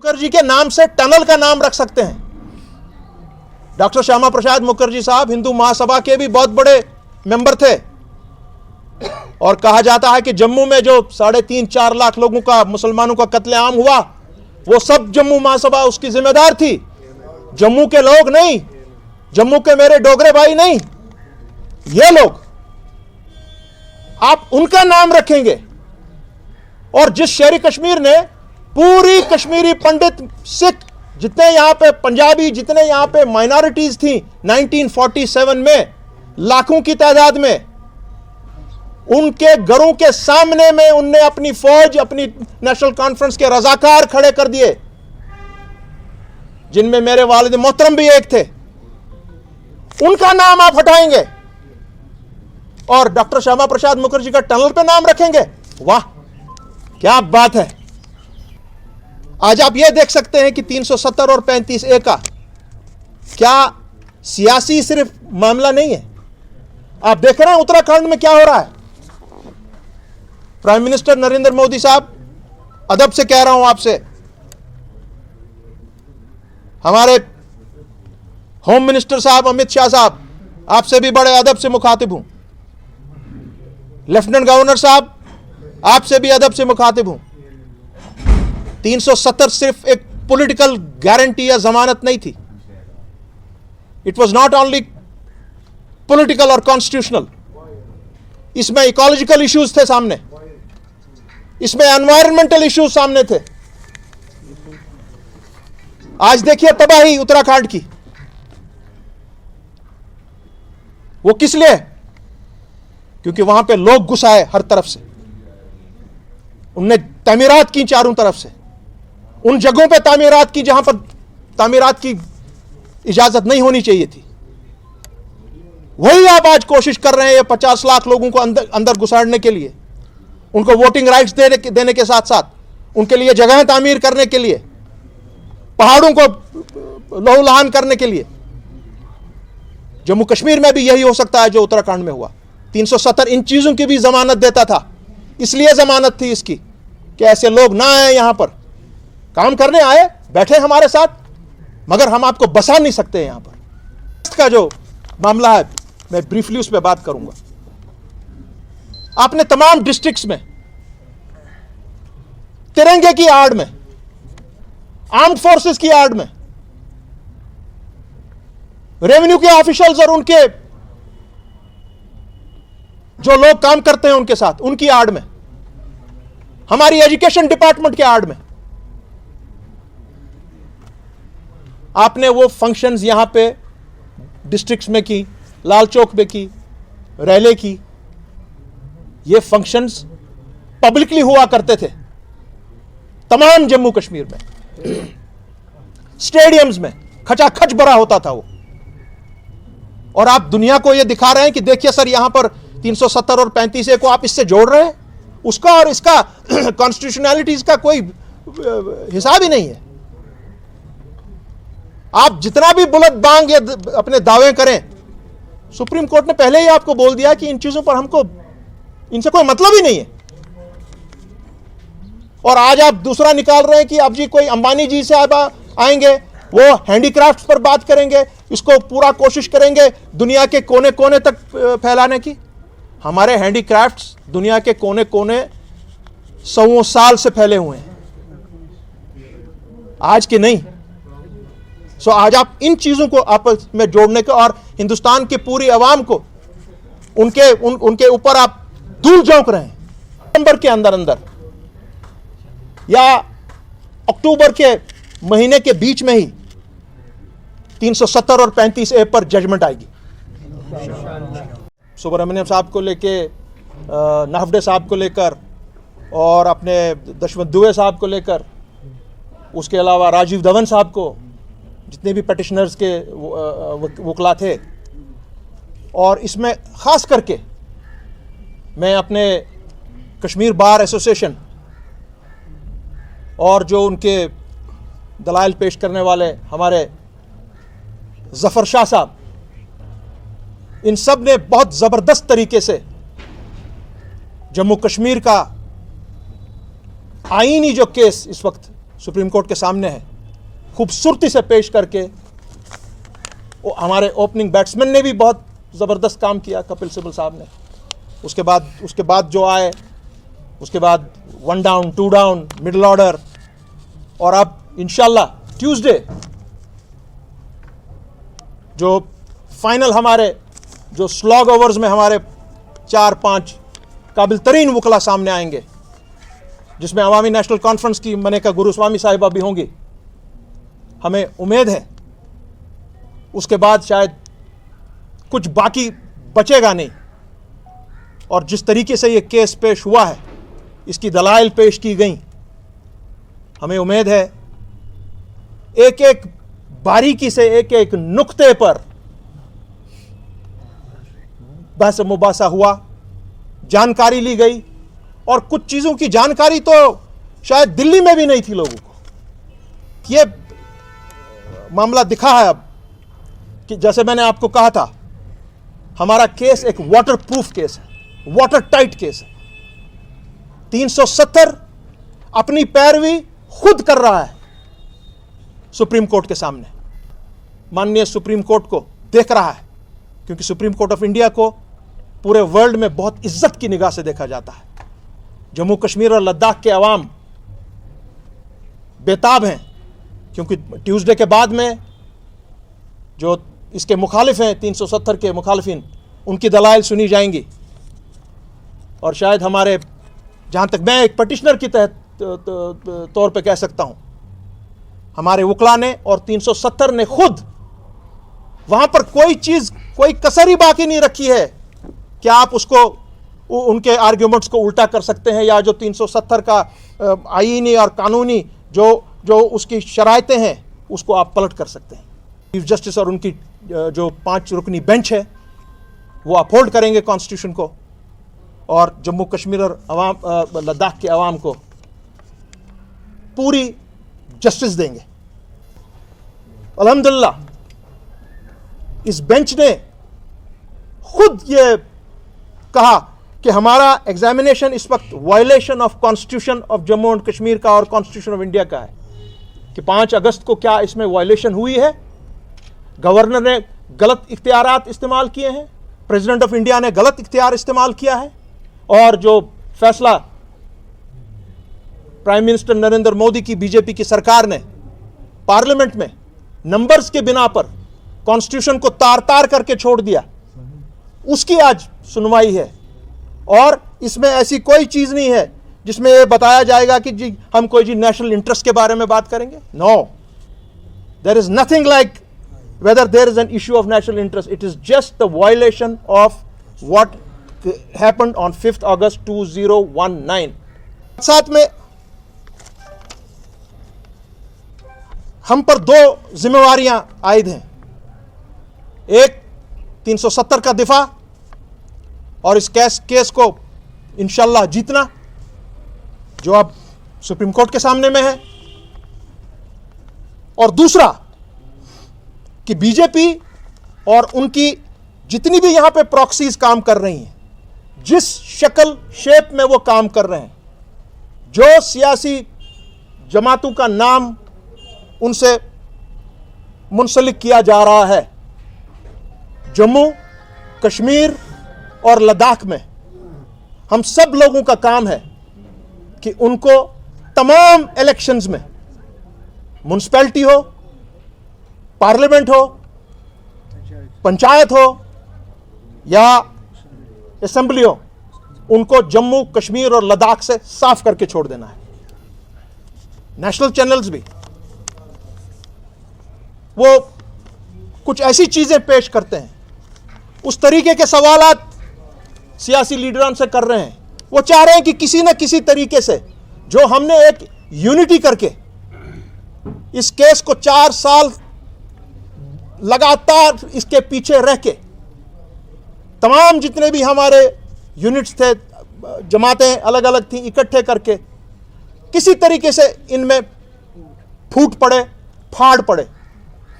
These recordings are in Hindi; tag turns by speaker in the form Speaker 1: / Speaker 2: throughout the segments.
Speaker 1: मुखर्जी के नाम से टनल का नाम रख सकते हैं। डॉक्टर श्यामा प्रसाद मुखर्जी साहब हिंदू महासभा के भी बहुत बड़े मेंबर थे और कहा जाता है कि जम्मू में जो 3.5-4 लाख लोगों का मुसलमानों का कत्लेआम हुआ वो सब जम्मू महासभा उसकी जिम्मेदार थी। जम्मू के लोग नहीं, जम्मू के मेरे डोगरे भाई नहीं, ये लोग, आप उनका नाम रखेंगे। और जिस शेर कश्मीर ने पूरी कश्मीरी पंडित, सिख, जितने यहां पे पंजाबी, जितने यहां पे माइनॉरिटीज थी 1947 में लाखों की तादाद में, उनके घरों के सामने में उनने अपनी फौज, अपनी नेशनल कॉन्फ्रेंस के रजाकार खड़े कर दिए, जिनमें मेरे वालिद मोहतरम भी एक थे। उनका नाम आप हटाएंगे और डॉक्टर श्यामा प्रसाद मुखर्जी का टनल पे नाम रखेंगे। वाह, क्या बात है। आज आप यह देख सकते हैं कि 370 और 35A का क्या सियासी सिर्फ मामला नहीं है। आप देख रहे हैं उत्तराखंड में क्या हो रहा है। प्राइम मिनिस्टर नरेंद्र मोदी साहब, अदब से कह रहा हूं आपसे, हमारे होम मिनिस्टर साहब अमित शाह साहब, आपसे भी बड़े अदब से मुखातिब हूं। लेफ्टिनेंट गवर्नर साहब, आपसे भी अदब से मुखातिब हूं। 370 सिर्फ एक पॉलिटिकल गारंटी या जमानत नहीं थी। It was not only political और कॉन्स्टिट्यूशनल, इसमें इकोलॉजिकल इश्यूज थे सामने, इसमें एनवायरमेंटल इश्यूज सामने थे। आज देखिए तबाही उत्तराखंड की, वो किस लिए? क्योंकि वहां पे लोग घुस आए हर तरफ से, उनने तामीरात की चारों तरफ से, उन जगहों पे तामीरात की जहां पर तामीरात की इजाजत नहीं होनी चाहिए थी। वही आप आज कोशिश कर रहे हैं ये 50 लाख लोगों को अंदर घुसाड़ने के लिए, उनको वोटिंग राइट्स देने के साथ साथ उनके लिए जगहें तामीर करने के लिए, पहाड़ों को लहूलुहान करने के लिए। जम्मू कश्मीर में भी यही हो सकता है जो उत्तराखंड में हुआ। 370 इन चीजों की भी जमानत देता था, इसलिए जमानत थी इसकी कि ऐसे लोग ना आए, यहां पर काम करने आए, बैठे हमारे साथ, मगर हम आपको बसा नहीं सकते यहां पर। इसका जो मामला है मैं ब्रीफली उस पर बात करूंगा। आपने तमाम डिस्ट्रिक्ट्स में तिरंगे की आड़ में, आर्म्ड फोर्सेस की आड़ में, रेवेन्यू के ऑफिशियल्स और उनके जो लोग काम करते हैं उनके साथ, उनकी आड़ में, हमारी एजुकेशन डिपार्टमेंट के आड़ में आपने वो फंक्शंस यहां पे डिस्ट्रिक्ट्स में की, लाल चौक में की, रैले की। ये फंक्शंस पब्लिकली हुआ करते थे तमाम जम्मू कश्मीर में, स्टेडियम्स में खचाखच भरा होता था वो। और आप दुनिया को ये दिखा रहे हैं कि देखिए सर, यहां पर 370 और 35A को आप इससे जोड़ रहे हैं, उसका और इसका कॉन्स्टिट्यूशनैलिटीज का कोई हिसाब ही नहीं है। आप जितना भी बुलंद बांग या अपने दावे करें, सुप्रीम कोर्ट ने पहले ही आपको बोल दिया कि इन चीजों पर हमको, इनसे कोई मतलब ही नहीं है। और आज आप दूसरा निकाल रहे हैं कि अब जी कोई अंबानी जी से आएंगे, वो हैंडीक्राफ्ट पर बात करेंगे, इसको पूरा कोशिश करेंगे दुनिया के कोने कोने तक फैलाने की। हमारे हैंडीक्राफ्ट्स दुनिया के कोने कोने 100 साल से फैले हुए हैं, आज के नहीं। सो आज आप इन चीजों को आपस में जोड़ने के और हिंदुस्तान की पूरी आवाम को उनके ऊपर आप धूल झोंक रहे हैं। नवंबर के अंदर या अक्टूबर के महीने के बीच में ही 370 और 35A पर जजमेंट आएगी। सुब्रमण्यम साहब को लेके, नाफडे साहब को लेकर और अपने दशमत दुबे साहब को लेकर, उसके अलावा राजीव धवन साहब को, जितने भी पेटिशनर्स के वकला थे। और इसमें ख़ास करके मैं अपने कश्मीर बार एसोसिएशन और जो उनके दलाइल पेश करने वाले हमारे जफ़र शाह साहब, इन सब ने बहुत ज़बरदस्त तरीके से जम्मू कश्मीर का आईनी जो केस इस वक्त सुप्रीम कोर्ट के सामने है, खूबसूरती से पेश करके। वो हमारे ओपनिंग बैट्समैन ने भी बहुत ज़बरदस्त काम किया, कपिल सिब्बल साहब ने। उसके बाद जो आए, उसके बाद 1 डाउन 2 डाउन मिडिल ऑर्डर, और अब इंशाल्लाह ट्यूसडे जो फाइनल हमारे जो स्लॉग ओवर्स में हमारे 4-5 काबिल तरीन वकला सामने आएंगे, जिसमें अवामी नेशनल कॉन्फ्रेंस की मनेका गुरुस्वामी साहिबा भी होंगी। हमें उम्मीद है उसके बाद शायद कुछ बाकी बचेगा नहीं। और जिस तरीके से ये केस पेश हुआ है, इसकी दलाइल पेश की गई, हमें उम्मीद है एक एक बारीकी से, एक एक नुक्ते पर बहस मुबासा हुआ, जानकारी ली गई। और कुछ चीज़ों की जानकारी तो शायद दिल्ली में भी नहीं थी लोगों को। ये मामला दिखा है अब कि जैसे मैंने आपको कहा था, हमारा केस एक वाटर प्रूफ केस है, वाटर टाइट केस है। 370 अपनी पैरवी खुद कर रहा है सुप्रीम कोर्ट के सामने। माननीय सुप्रीम कोर्ट को देख रहा है, क्योंकि सुप्रीम कोर्ट ऑफ इंडिया को पूरे वर्ल्ड में बहुत इज्जत की निगाह से देखा जाता है। जम्मू कश्मीर और लद्दाख के अवाम बेताब हैं, क्योंकि ट्यूसडे के बाद में जो इसके मुखालिफ हैं, 370 के मुखालिफिन, उनकी दलाइल सुनी जाएंगी। और शायद हमारे, जहाँ तक मैं एक पटिशनर की तौर पे कह सकता हूँ, हमारे वकला ने और 370 ने खुद वहाँ पर कोई चीज़, कोई कसर ही बाकी नहीं रखी है कि आप उसको, उनके आर्ग्यूमेंट्स को उल्टा कर सकते हैं, या जो 370 का आईनी और कानूनी जो उसकी शराइतें हैं उसको आप पलट कर सकते हैं। चीफ जस्टिस और उनकी जो 5 रुकनी बेंच है वो अपहोल्ड करेंगे कॉन्स्टिट्यूशन को, और जम्मू कश्मीर और लद्दाख के अवाम को पूरी जस्टिस देंगे। अल्हम्दुलिल्लाह इस बेंच ने खुद ये कहा कि हमारा एग्जामिनेशन इस वक्त violation of constitution of Jammu and Kashmir का और कॉन्स्टिट्यूशन ऑफ इंडिया का है, कि 5 अगस्त को क्या इसमें वायलेशन हुई है। गवर्नर ने गलत इख्तियारात इस्तेमाल किए हैं, प्रेसिडेंट ऑफ इंडिया ने गलत इख्तियार इस्तेमाल किया है, और जो फैसला प्राइम मिनिस्टर नरेंद्र मोदी की बीजेपी की सरकार ने पार्लियामेंट में नंबर्स के बिना पर कॉन्स्टिट्यूशन को तार-तार करके छोड़ दिया, उसकी आज सुनवाई है। और इसमें ऐसी कोई चीज नहीं है जिसमें यह बताया जाएगा कि जी हम कोई जी नेशनल इंटरेस्ट के बारे में बात करेंगे। No, there is nothing like whether there is an issue of national interest. It is just the violation of what happened on 5th August 2019. साथ में हम पर 2 जिम्मेवारियां आयद हैं, एक 370 का दिफा और इस केस को इंशाल्लाह जीतना, जो अब सुप्रीम कोर्ट के सामने में है, और दूसरा कि बीजेपी और उनकी जितनी भी यहां पे प्रॉक्सीज काम कर रही हैं, जिस शक्ल शेप में वो काम कर रहे हैं, जो सियासी जमातों का नाम उनसे मुंसलिक किया जा रहा है, जम्मू कश्मीर और लद्दाख में हम सब लोगों का काम है कि उनको तमाम इलेक्शंस में, म्युनिसिपैलिटी हो, पार्लियामेंट हो, पंचायत हो या असेंबली हो, उनको जम्मू कश्मीर और लद्दाख से साफ करके छोड़ देना है। नेशनल चैनल्स भी वो कुछ ऐसी चीजें पेश करते हैं, उस तरीके के सवालात सियासी लीडरान से कर रहे हैं। वो चाह रहे हैं कि किसी न किसी तरीके से, जो हमने एक यूनिटी करके इस केस को 4 साल लगातार इसके पीछे रह के, तमाम जितने भी हमारे यूनिट्स थे, जमातें अलग अलग थी, इकट्ठे करके किसी तरीके से इनमें फूट पड़े, फाड़ पड़े।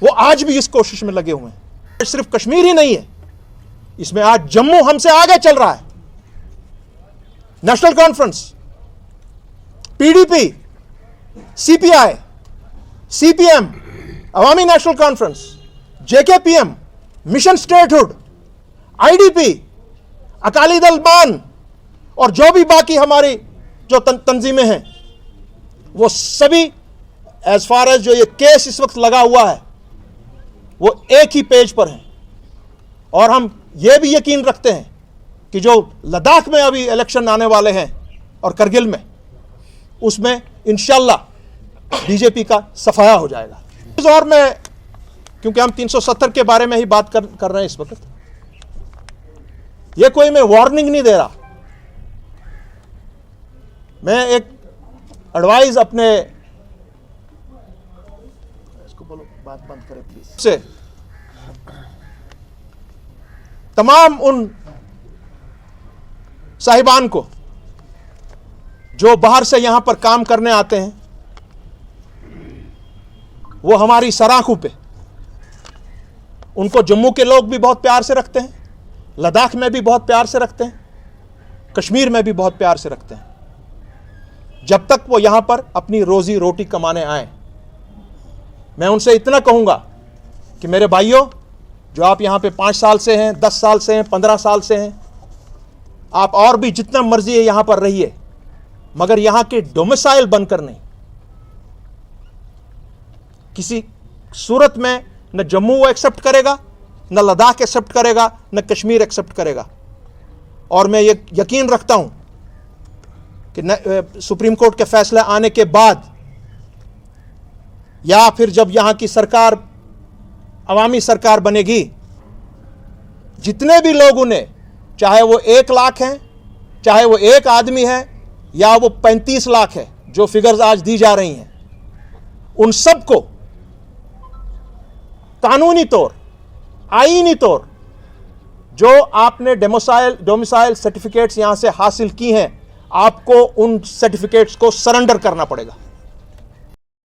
Speaker 1: वो आज भी इस कोशिश में लगे हुए हैं। सिर्फ कश्मीर ही नहीं है, इसमें आज जम्मू हमसे आगे चल रहा है। National Conference, PDP CPI, CPM, Awami National Conference, JKPM, Mission Statehood, IDP, Akali Dal Mann और जो भी बाकी हमारी जो तंजीमें हैं, वो सभी एज फार एज जो ये केस इस वक्त लगा हुआ है वो एक ही पेज पर है। और हम ये भी यकीन रखते हैं कि जो लद्दाख में अभी इलेक्शन आने वाले हैं और करगिल में, उसमें इंशाल्लाह बीजेपी का सफाया हो जाएगा। और मैं, क्योंकि हम 370 के बारे में ही बात कर रहे हैं इस वक्त, ये कोई मैं वार्निंग नहीं दे रहा, मैं एक एडवाइस अपने, इसको बोलो बात बंद करें प्लीज, से तमाम उन साहिबान को जो बाहर से यहां पर काम करने आते हैं, वो हमारी सराखों पे, उनको जम्मू के लोग भी बहुत प्यार से रखते हैं, लद्दाख में भी बहुत प्यार से रखते हैं, कश्मीर में भी बहुत प्यार से रखते हैं। जब तक वो यहां पर अपनी रोजी रोटी कमाने आए, मैं उनसे इतना कहूंगा कि मेरे भाइयों, जो आप यहां पे 5 साल से हैं, 10 साल से हैं, 15 साल से हैं, आप और भी जितना मर्जी है यहां पर रहिए, मगर यहां के डोमिसाइल बनकर नहीं। किसी सूरत में न जम्मू वो एक्सेप्ट करेगा, न लद्दाख एक्सेप्ट करेगा, न कश्मीर एक्सेप्ट करेगा। और मैं ये यकीन रखता हूं कि सुप्रीम कोर्ट के फैसले आने के बाद, या फिर जब यहां की सरकार अवामी सरकार बनेगी, जितने भी लोग उन्हें, चाहे वो 1 लाख हैं, चाहे वो 1 आदमी है, या वो 35 लाख है, जो फिगर्स आज दी जा रही हैं, उन सबको कानूनी तौर, आईनी तौर, जो आपने डोमिसाइल सर्टिफिकेट्स यहां से हासिल की हैं, आपको उन सर्टिफिकेट्स को सरेंडर करना पड़ेगा।